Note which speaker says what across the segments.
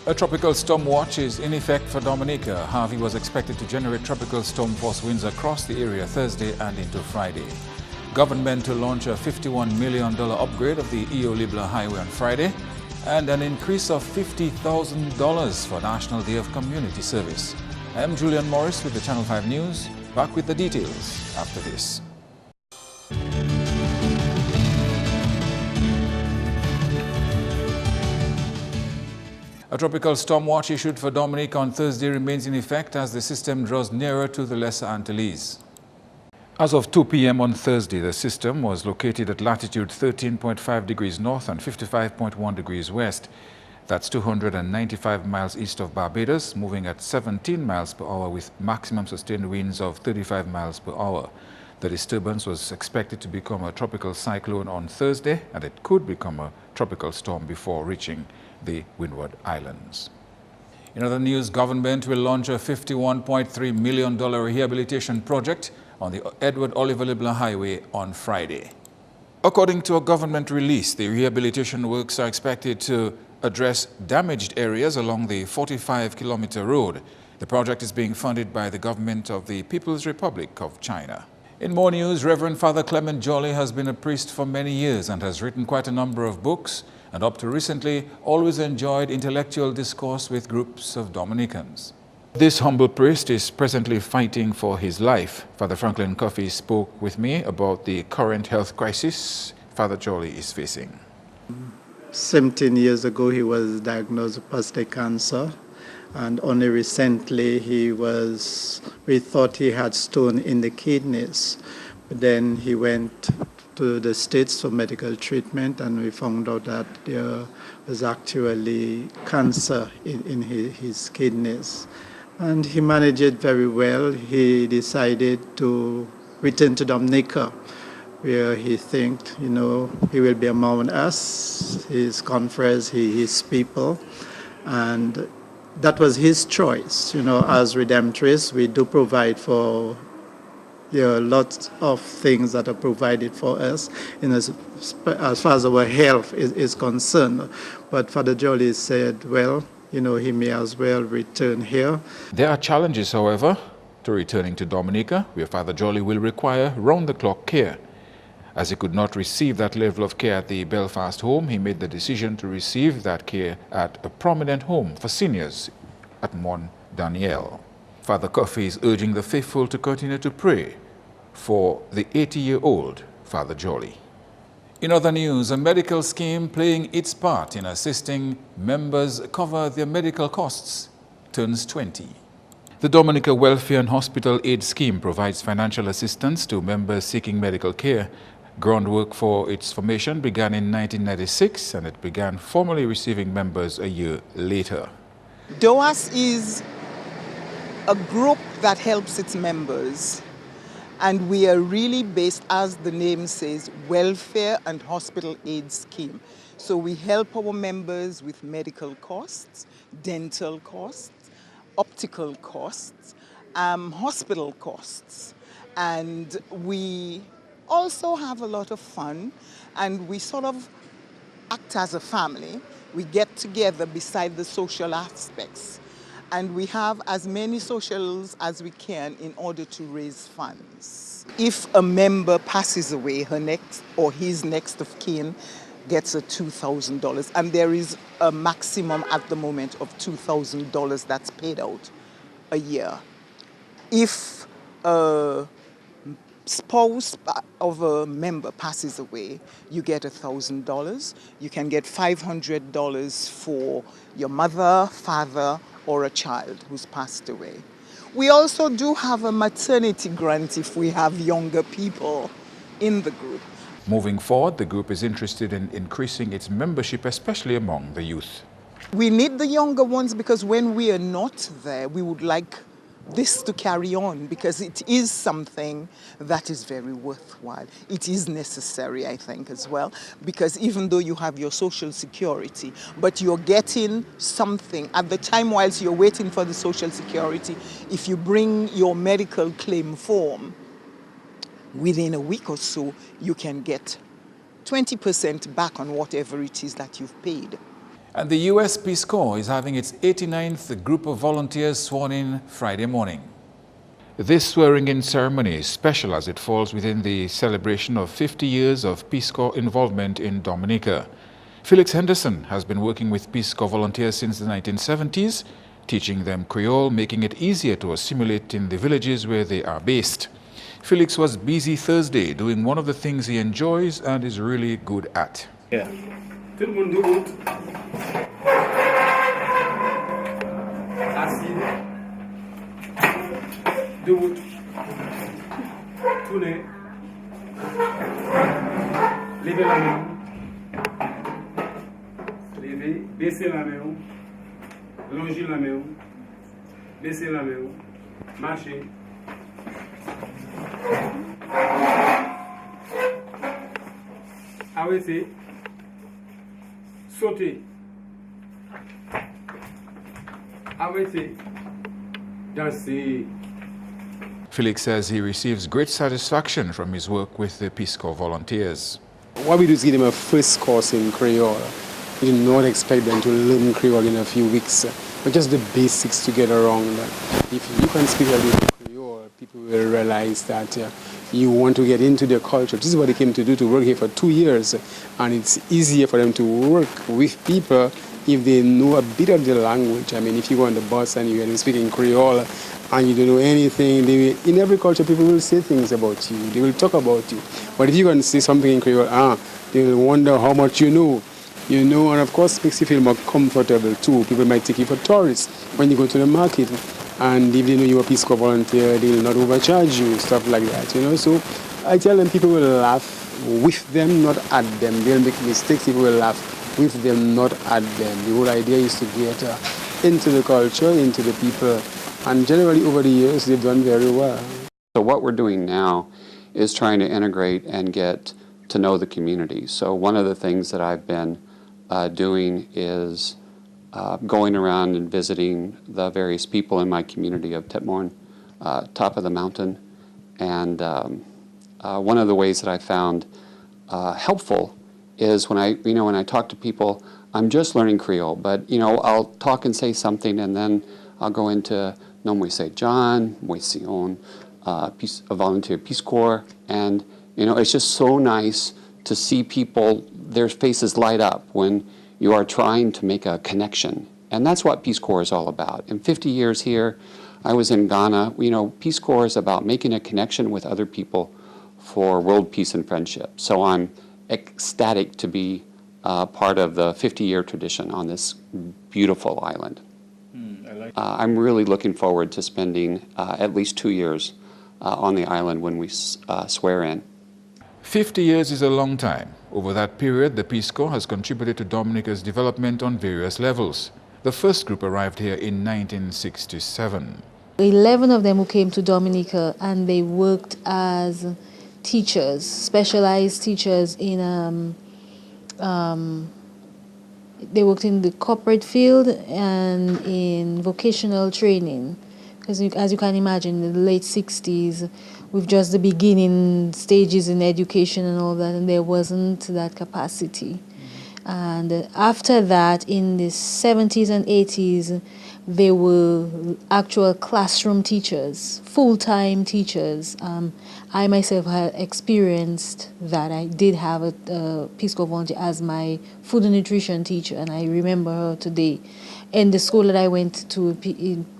Speaker 1: A tropical storm watch is in effect for Dominica. Harvey was expected to generate tropical storm force winds across the area Thursday and into Friday. Government to launch a $51 million upgrade of the Eo-Libla Highway on Friday and an increase of $50,000 for National Day of Community Service. I am Julian Morris with the Channel 5 News. Back with the details after this. A tropical storm watch issued for Dominica on Thursday remains in effect as the system draws nearer to the Lesser Antilles. As of 2 p.m. on Thursday, the system was located at latitude 13.5 degrees north and 55.1 degrees west. That's 295 miles east of Barbados, moving at 17 miles per hour with maximum sustained winds of 35 miles per hour. The disturbance was expected to become a tropical cyclone on Thursday, and it could become a tropical storm before reaching the Windward Islands. In other news, government will launch a $51.3 million rehabilitation project on the Edward Oliver Libla Highway on Friday. According to a government release, the rehabilitation works are expected to address damaged areas along the 45-kilometer road. The project is being funded by the government of the People's Republic of China. In more news, Reverend Father Clement Jolly has been a priest for many years and has written quite a number of books, and up to recently always enjoyed intellectual discourse with groups of Dominicans. This humble priest is presently fighting for his life. Father Franklin Coffey spoke with me about the current health crisis Father Jolly is facing.
Speaker 2: 17 years ago he was diagnosed with prostate cancer, and only recently we thought he had stone in the kidneys. But then he went to the States for medical treatment, and we found out that there was actually cancer in his kidneys. And he managed it very well. He decided to return to Dominica, where he think, he will be among us, his conference, his people, and that was his choice. As Redemptorists, we do provide for lots of things that are provided for us as far as our health is concerned. But Father Jolly said, well, he may as well return here.
Speaker 1: There are challenges, however, to returning to Dominica, where Father Jolly will require round-the-clock care. As he could not receive that level of care at the Belfast home, he made the decision to receive that care at a prominent home for seniors at Mont Daniel. Father Coffey is urging the faithful to continue to pray for the 80-year-old Father Jolly. In other news, a medical scheme playing its part in assisting members cover their medical costs turns 20. The Dominica Welfare and Hospital Aid Scheme provides financial assistance to members seeking medical care. Groundwork for its formation began in 1996, and it began formally receiving members a year later.
Speaker 3: DOAS is a group that helps its members, and we are really based, as the name says, Welfare and Hospital Aid Scheme. So we help our members with medical costs, dental costs, optical costs, hospital costs, and we also have a lot of fun, and we sort of act as a family. We get together beside the social aspects, and we have as many socials as we can in order to raise funds. If a member passes away, her next or his next of kin gets a $2,000, and there is a maximum at the moment of $2,000 that's paid out a year. If a spouse of a member passes away, you get $1,000. You can get $500 for your mother, father, or a child who's passed away. We also do have a maternity grant if we have younger people in the group.
Speaker 1: Moving forward, the group is interested in increasing its membership, especially among the youth.
Speaker 3: We need the younger ones because when we are not there, we would like this to carry on because it is something that is very worthwhile. It is necessary, I think, as well, because even though you have your social security, but you're getting something at the time whilst you're waiting for the social security, if you bring your medical claim form, within a week or so, you can get 20% back on whatever it is that you've paid.
Speaker 1: And the U.S. Peace Corps is having its 89th group of volunteers sworn in Friday morning. This swearing-in ceremony is special as it falls within the celebration of 50 years of Peace Corps involvement in Dominica. Felix Henderson has been working with Peace Corps volunteers since the 1970s, teaching them Creole, making it easier to assimilate in the villages where they are based. Felix was busy Thursday doing one of the things he enjoys and is really good at.
Speaker 4: Yeah. Tout le monde debout. Assis. Debout. Tournez. Levez la main. Levez. Baissez la main. Longez la main. Baissez la main. Marchez. Arrêtez. Sautez. Arrêtez. Dansez.
Speaker 1: Felix says he receives great satisfaction from his work with the Peace Corps volunteers.
Speaker 5: What we do is give them a first course in Creole. We do not expect them to learn Creole in a few weeks, but just the basics to get around. If you can speak a little Creole, people will realize that you want to get into their culture. This is what they came to do, to work here for 2 years, and it's easier for them to work with people if they know a bit of the language. I mean, if you go on the bus and you hear them speaking Creole and you don't know anything, in every culture people will say things about you, they will talk about you. But if you can say something in Creole, they will wonder how much you know. You know, and of course it makes you feel more comfortable too. People might take you for tourists when you go to the market, and if they know you're a Peace Corps volunteer, they'll not overcharge you, stuff like that, you know. So I tell them people will laugh with them, not at them. They'll make mistakes, people will laugh with them, not at them. The whole idea is to get into the culture, into the people, and generally over the years they've done very well.
Speaker 6: So what we're doing now is trying to integrate and get to know the community. So one of the things that I've been doing is going around and visiting the various people in my community of Tetmorn, top of the mountain. And one of the ways that I found helpful is when I talk to people, I'm just learning Creole, but I'll talk and say something, and then I'll go into Non Moi Say John, Moi Sion, a volunteer Peace Corps, and it's just so nice to see people, their faces light up when you are trying to make a connection. And that's what Peace Corps is all about. In 50 years here, I was in Ghana. Peace Corps is about making a connection with other people for world peace and friendship. So I'm ecstatic to be part of the 50-year tradition on this beautiful island. I'm really looking forward to spending at least 2 years on the island when we swear in.
Speaker 1: 50 years is a long time. Over that period, the Peace Corps has contributed to Dominica's development on various levels. The first group arrived here in 1967.
Speaker 7: 11 of them who came to Dominica, and they worked as teachers, specialized teachers in they worked in the corporate field and in vocational training. Because as you can imagine, in the late 60s, with just the beginning stages in education and all that, and there wasn't that capacity. And after that, in the 70s and 80s, there were actual classroom teachers, full-time teachers. I myself had experienced that. I did have a Peace Corps volunteer as my food and nutrition teacher, and I remember her today. In the school that I went to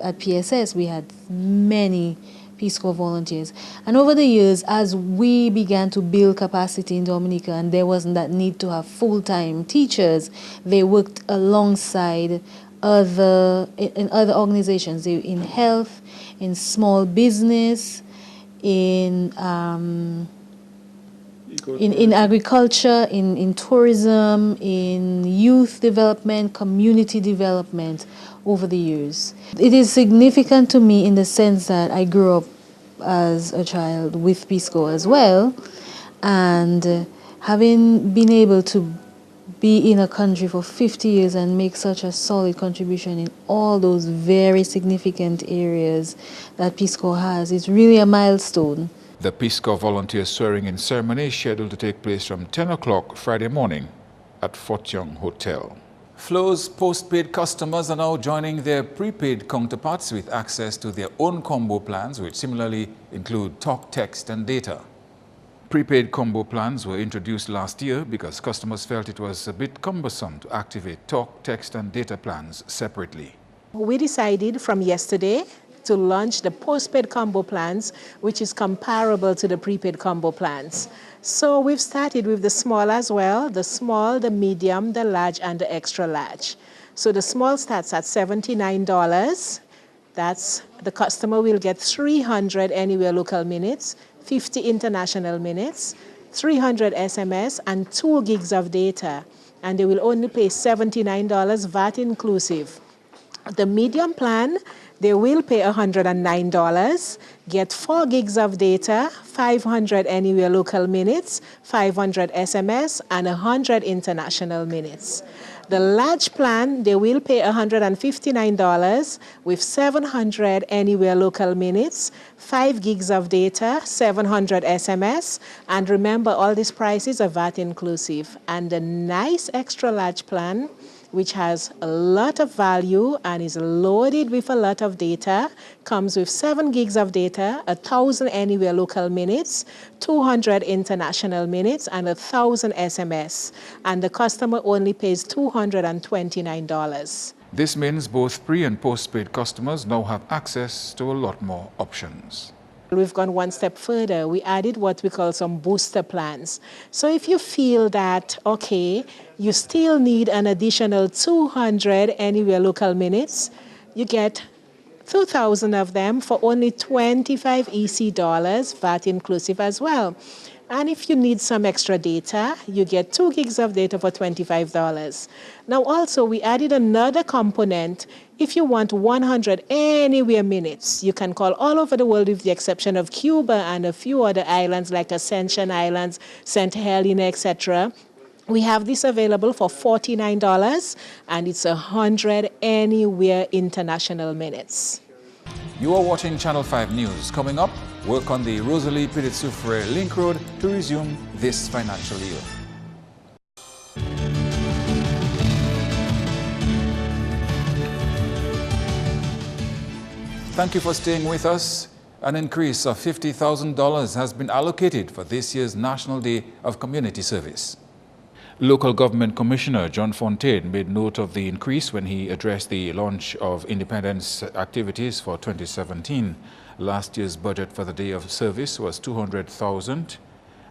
Speaker 7: at PSS, we had many Peace Corps volunteers. And over the years, as we began to build capacity in Dominica, and there wasn't that need to have full-time teachers, they worked alongside in other organizations, in health, in small business, in agriculture, in tourism, in youth development, community development over the years. It is significant to me in the sense that I grew up as a child with Peace Corps as well, and having been able to be in a country for 50 years and make such a solid contribution in all those very significant areas that Peace Corps has is really a milestone.
Speaker 1: The Peace Corps volunteer swearing-in ceremony is scheduled to take place from 10 o'clock Friday morning at Fort Young Hotel. Flo's postpaid customers are now joining their prepaid counterparts with access to their own combo plans, which similarly include talk, text, and data. Prepaid combo plans were introduced last year because customers felt it was a bit cumbersome to activate talk, text, and data plans separately.
Speaker 8: We decided from yesterday to launch the postpaid combo plans, which is comparable to the prepaid combo plans. So we've started with the small as well, the small, the medium, the large, and the extra large. So the small starts at $79. That's the customer will get 300 anywhere local minutes, 50 international minutes, 300 SMS, and 2 gigs of data. And they will only pay $79 VAT inclusive. The medium plan, they will pay $109, get 4 gigs of data, 500 anywhere local minutes, 500 SMS, and 100 international minutes. The large plan, they will pay $159 with 700 anywhere local minutes, 5 gigs of data, 700 SMS, and remember all these prices are VAT inclusive. And the nice extra large plan, which has a lot of value and is loaded with a lot of data, comes with 7 gigs of data, 1,000 anywhere local minutes, 200 international minutes, and 1,000 SMS. And the customer only pays $229.
Speaker 1: This means both pre- and postpaid customers now have access to a lot more options.
Speaker 8: We've gone one step further. We added what we call some booster plans. So if you feel that, okay, you still need an additional 200 anywhere local minutes, you get 2,000 of them for only 25 EC dollars, VAT inclusive as well. And if you need some extra data, you get 2 gigs of data for $25. Now also, we added another component. If you want 100 anywhere minutes, you can call all over the world with the exception of Cuba and a few other islands like Ascension Islands, St. Helena, etc. We have this available for $49, and it's 100 anywhere international minutes.
Speaker 1: You are watching Channel 5 News. Coming up, work on the Rosalie Pilit-Soufriere Link Road to resume this financial year. Thank you for staying with us. An increase of $50,000 has been allocated for this year's National Day of Community Service. Local Government Commissioner John Fontaine made note of the increase when he addressed the launch of Independence activities for 2017. Last year's budget for the Day of Service was $200,000,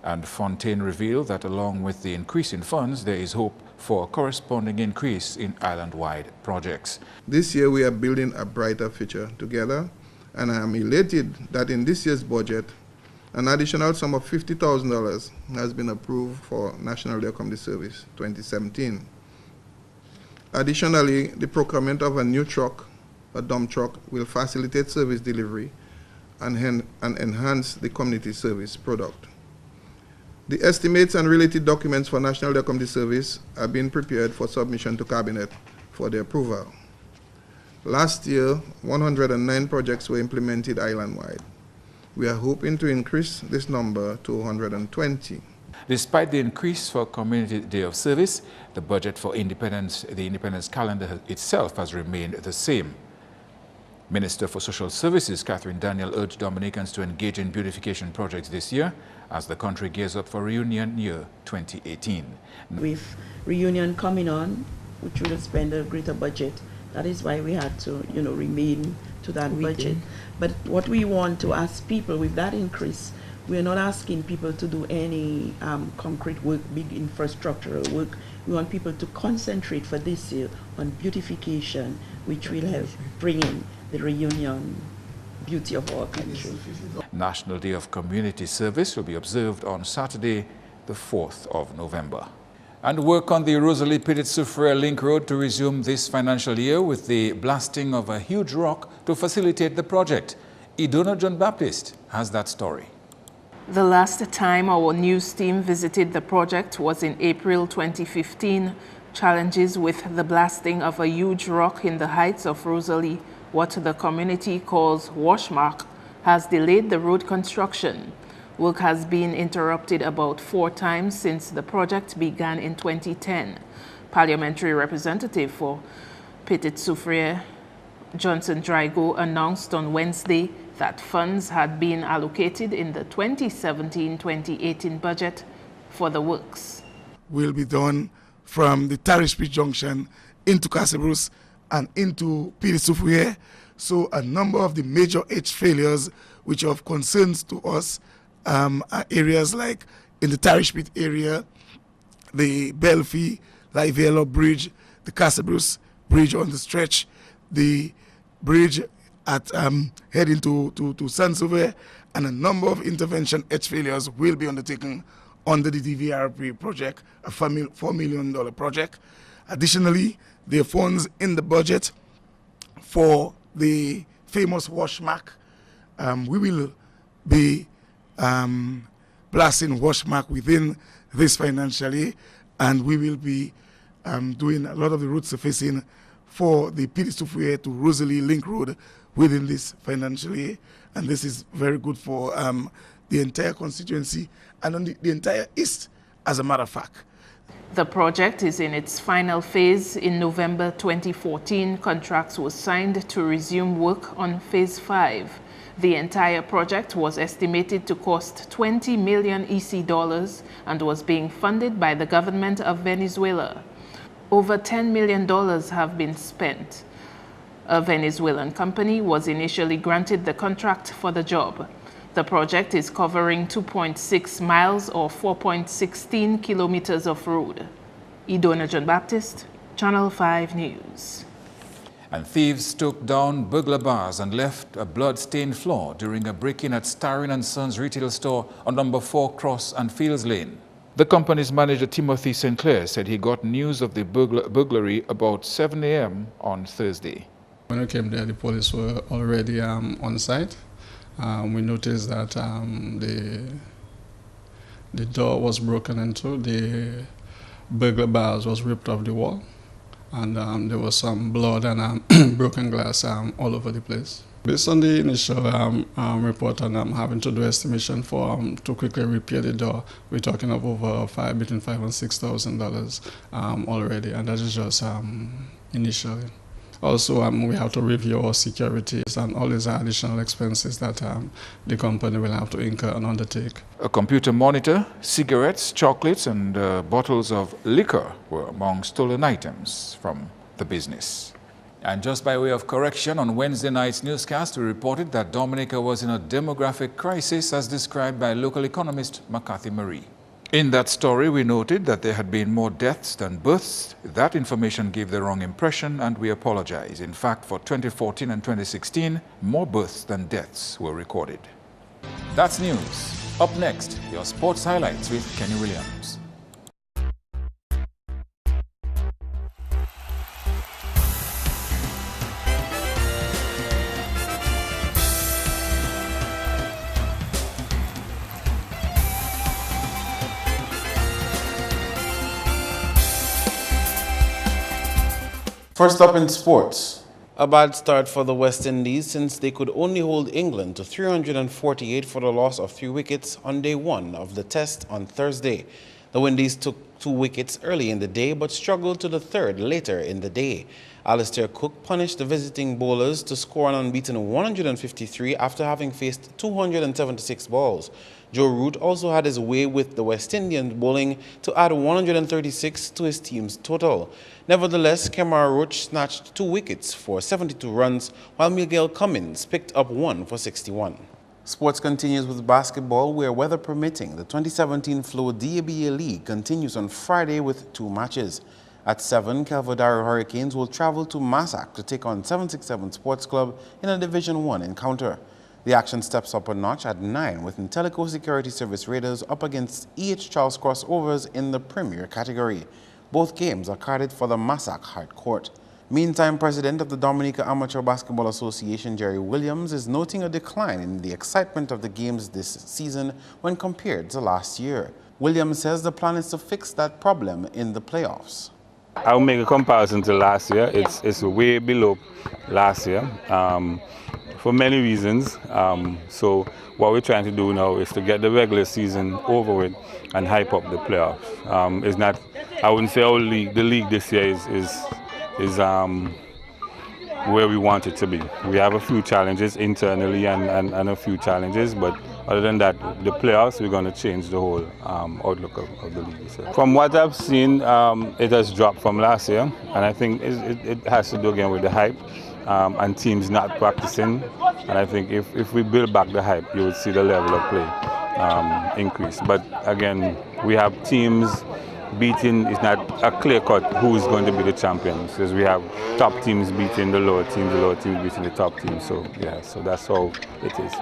Speaker 1: and Fontaine revealed that along with the increase in funds, there is hope for a corresponding increase in island-wide projects.
Speaker 9: This year we are building a brighter future together, and I am elated that in this year's budget, an additional sum of $50,000 has been approved for National Day of Community Service 2017. Additionally, the procurement of a new truck, a dump truck, will facilitate service delivery and enhance the community service product. The estimates and related documents for National Day of Community Service are being prepared for submission to Cabinet for their approval. Last year, 109 projects were implemented island-wide. We are hoping to increase this number to 120.
Speaker 1: Despite the increase for Community Day of Service, the budget for the Independence calendar itself has remained the same. Minister for Social Services Catherine Daniel urged Dominicans to engage in beautification projects this year as the country gears up for Reunion Year 2018.
Speaker 10: With Reunion coming on, which will spend a greater budget, that is why we had to, remain to that budget. But what we want to ask people with that increase, we're not asking people to do any concrete work, big infrastructural work. We want people to concentrate for this year on beautification, which will help bring in the reunion beauty of our country.
Speaker 1: National Day of Community Service will be observed on Saturday, the 4th of November. And work on the Rosalie Pilit-Soufriere Link Road to resume this financial year with the blasting of a huge rock to facilitate the project. Idona John Baptist has that story.
Speaker 11: The last time our news team visited the project was in April 2015. Challenges with the blasting of a huge rock in the heights of Rosalie, what the community calls Washmark, has delayed the road construction. Work has been interrupted about 4 times since the project began in 2010. Parliamentary representative for Petit-Soufrière, Johnson Drygo, announced on Wednesday that funds had been allocated in the 2017-2018 budget for the works.
Speaker 12: Will be done from the Tarishpit Junction into Casabrus and into Petit-Soufrière. So a number of the major H failures which are of concerns to us are areas like in the Tarishpit area, the Belfi, Laivelo Bridge, the Casabrus Bridge on the stretch, the bridge at heading to Saint-Sauveur, and a number of intervention H failures will be undertaken under the DVRP project, a $4 million project. Additionally, there are funds in the budget for the famous Washmark. We will be blasting Washmark within this financial year, and we will be doing a lot of the road surfacing for the Petit-Soufrière to Rosalie Link Road within this financial year. And this is very good for the entire constituency and on the entire East, as a matter of fact.
Speaker 11: The project is in its final phase. In November 2014, contracts were signed to resume work on Phase 5. The entire project was estimated to cost 20 million EC dollars and was being funded by the government of Venezuela. Over $10 million have been spent. A Venezuelan company was initially granted the contract for the job. The project is covering 2.6 miles or 4.16 kilometers of road. Idona John Baptist, Channel 5 News.
Speaker 1: And thieves took down burglar bars and left a blood-stained floor during a break-in at Starring & Sons retail store on number 4 Cross and Fields Lane. The company's manager, Timothy St. Clair, said he got news of the burglary about 7 a.m. on Thursday.
Speaker 13: When we came there, the police were already on site. We noticed that the door was broken into, the burglar bars was ripped off the wall, and there was some blood and broken glass all over the place. Based on the initial report and having to do estimation for to quickly repair the door, we're talking of over between $5,000 and $6,000 already, and that is just initially. Also, we have to review our securities and all these additional expenses that the company will have to incur and undertake.
Speaker 1: A computer monitor, cigarettes, chocolates, and bottles of liquor were among stolen items from the business. And just by way of correction, on Wednesday night's newscast, we reported that Dominica was in a demographic crisis as described by local economist McCarthy Marie. In that story, we noted that there had been more deaths than births. That information gave the wrong impression, and we apologize. In fact, for 2014 and 2016, more births than deaths were recorded. That's news. Up next, your sports highlights with Kenny Williams.
Speaker 14: First up in sports, a bad start for the West Indies since they could only hold England to 348 for the loss of 3 wickets on day 1 of the test on Thursday. The Windies took 2 wickets early in the day but struggled to the 3rd later in the day. Alistair Cook punished the visiting bowlers to score an unbeaten 153 after having faced 276 balls. Joe Root also had his way with the West Indian bowling to add 136 to his team's total. Nevertheless, Kemar Roach snatched 2 wickets for 72 runs, while Miguel Cummins picked up 1 for 61. Sports continues with basketball, where weather permitting, the 2017 Flow DABA League continues on Friday with 2 matches. At 7, Kelvedaro Hurricanes will travel to Massac to take on 767 Sports Club in a Division 1 encounter. The action steps up a notch at 9 with Intellico Security Service Raiders up against E.H. Charles Crossovers in the Premier category. Both games are carded for the Massac Hard Court. Meantime, President of the Dominica Amateur Basketball Association, Jerry Williams, is noting a decline in the excitement of the games this season when compared to last year. Williams says the plan is to fix that problem in the playoffs.
Speaker 15: I'll make a comparison to last year. It's way below last year for many reasons. So what we're trying to do now is to get the regular season over with and hype up the playoffs. It's not I wouldn't say our league. The league this year is where we want it to be. We have a few challenges internally and a few challenges, but other than that, the playoffs, we're going to change the whole outlook of the league. So from what I've seen, it has dropped from last year, and I think it has to do again with the hype and teams not practicing. And I think if we build back the hype, you would see the level of play increase. But again, we have teams beating, it's not a clear cut who is going to be the champions, because we have top teams beating the lower teams beating the top teams. So yeah, so that's how it is.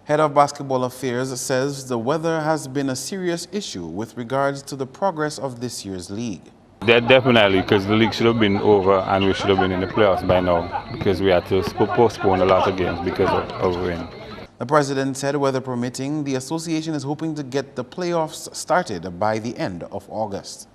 Speaker 14: Head of Basketball Affairs says the weather has been a serious issue with regards to the progress of this year's league.
Speaker 15: Definitely, because the league should have been over and we should have been in the playoffs by now, because we had to postpone a lot of games because of rain.
Speaker 14: The president said, weather permitting, the association is hoping to get the playoffs started by the end of August.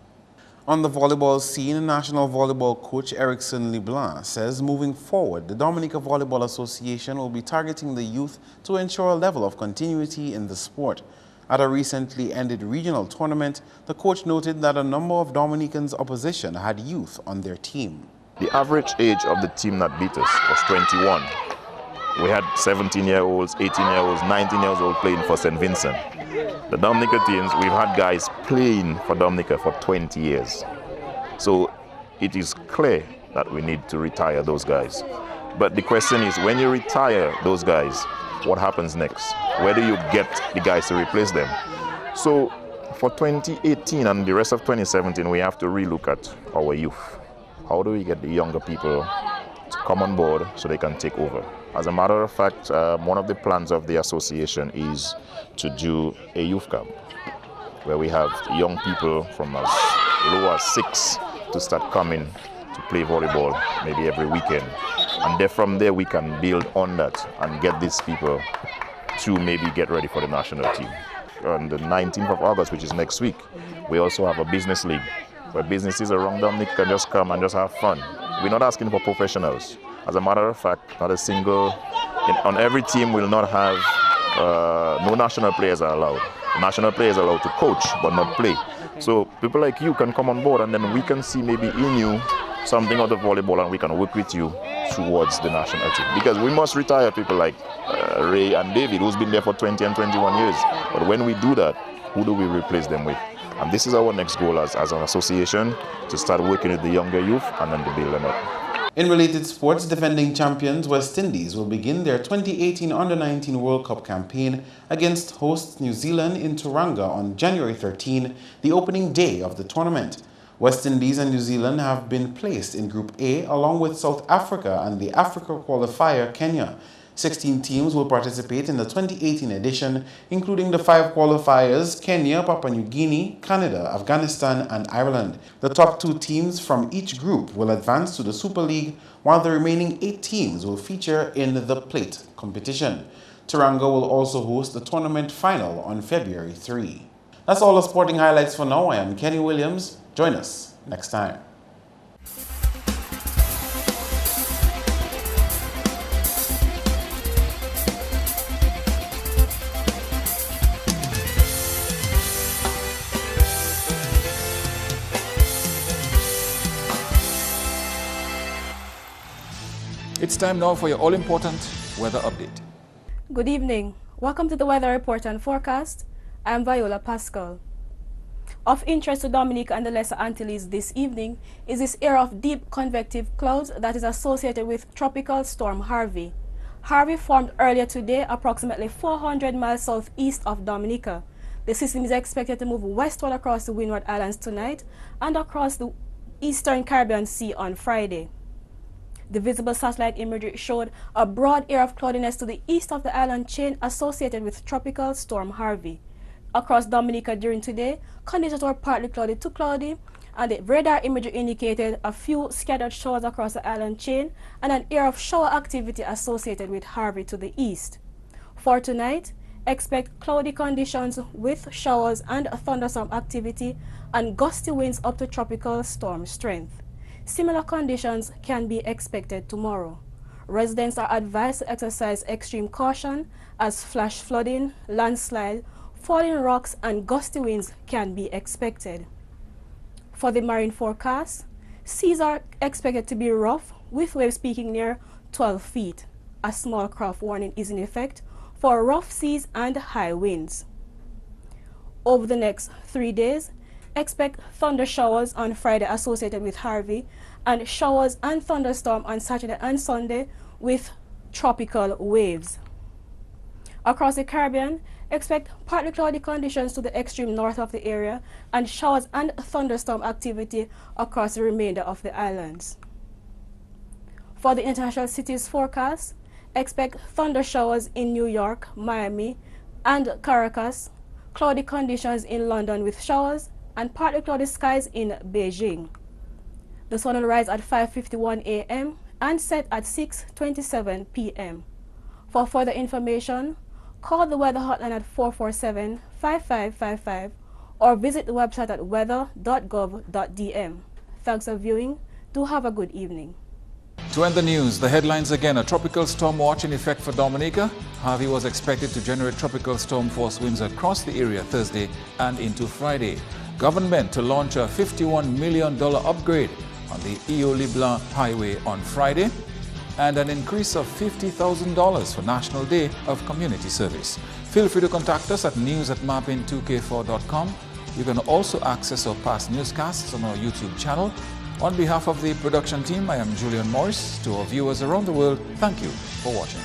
Speaker 14: On the volleyball scene, national volleyball coach Erickson LeBlanc says moving forward, the Dominica Volleyball Association will be targeting the youth to ensure a level of continuity in the sport. At a recently ended regional tournament, the coach noted that a number of Dominicans' opposition had youth on their team.
Speaker 16: The average age of the team that beat us was 21. We had 17-year-olds, 18-year-olds, 19-year-olds playing for St. Vincent. The Dominica teams, we've had guys playing for Dominica for 20 years. So it is clear that we need to retire those guys. But the question is, when you retire those guys, what happens next? Where do you get the guys to replace them? So for 2018 and the rest of 2017, we have to relook at our youth. How do we get the younger people to come on board so they can take over? As a matter of fact, one of the plans of the association is to do a youth camp where we have young people from as low as 6 to start coming to play volleyball maybe every weekend. And then from there we can build on that and get these people to maybe get ready for the national team. On the 19th of August, which is next week, we also have a business league where businesses around Dominica can just come and just have fun. We're not asking for professionals. As a matter of fact, not a single, on every team we'll not have, no national players are allowed. National players are allowed to coach, but not play. So people like you can come on board and then we can see maybe in you something out of volleyball and we can work with you towards the national team. Because we must retire people like Ray and David, who's been there for 20 and 21 years. But when we do that, who do we replace them with? And this is our next goal as an association, to start working with the younger youth and then to build them up.
Speaker 14: In related sports, defending champions West Indies will begin their 2018 Under-19 World Cup campaign against hosts New Zealand in Tauranga on January 13, the opening day of the tournament. West Indies and New Zealand have been placed in Group A along with South Africa and the Africa qualifier Kenya. 16 teams will participate in the 2018 edition, including the 5 qualifiers Kenya, Papua New Guinea, Canada, Afghanistan, and Ireland. The top 2 teams from each group will advance to the Super League, while the remaining 8 teams will feature in the plate competition. Tauranga will also host the tournament final on February 3. That's all the sporting highlights for now. I am Kenny Williams. Join us next time.
Speaker 1: It's time now for your all-important weather update.
Speaker 17: Good evening. Welcome to the weather report and forecast. I'm Viola Pascal. Of interest to Dominica and the Lesser Antilles this evening is this area of deep convective clouds that is associated with Tropical Storm Harvey. Harvey formed earlier today approximately 400 miles southeast of Dominica. The system is expected to move westward across the Windward Islands tonight and across the eastern Caribbean Sea on Friday. The visible satellite imagery showed a broad area of cloudiness to the east of the island chain associated with Tropical Storm Harvey. Across Dominica during today, conditions were partly cloudy to cloudy, and the radar imagery indicated a few scattered showers across the island chain and an area of shower activity associated with Harvey to the east. For tonight, expect cloudy conditions with showers and thunderstorm activity and gusty winds up to tropical storm strength. Similar conditions can be expected tomorrow. Residents are advised to exercise extreme caution as flash flooding, landslide, falling rocks, and gusty winds can be expected. For the marine forecast, seas are expected to be rough, with waves peaking near 12 feet. A small craft warning is in effect for rough seas and high winds. Over the next 3 days, expect thunder showers on Friday associated with Harvey, and showers and thunderstorm on Saturday and Sunday with tropical waves. Across the Caribbean, expect partly cloudy conditions to the extreme north of the area and showers and thunderstorm activity across the remainder of the islands. For the international cities forecast, expect thunder showers in New York, Miami, and Caracas, cloudy conditions in London with showers, and partly cloudy skies in Beijing. The sun will rise at 5:51 a.m. and set at 6:27 p.m. For further information, call the weather hotline at 447-5555 or visit the website at weather.gov.dm. Thanks for viewing. Do have a good evening.
Speaker 1: To end the news, the headlines again. A tropical storm watch in effect for Dominica. Harvey was expected to generate tropical storm force winds across the area Thursday and into Friday. Government to launch a $51 million upgrade on the Eo-Leblanc Highway on Friday, and an increase of $50,000 for National Day of Community Service. Feel free to contact us at news@mapping2k4.com. You can also access our past newscasts on our YouTube channel. On behalf of the production team, I am Julian Morris. To our viewers around the world, thank you for watching.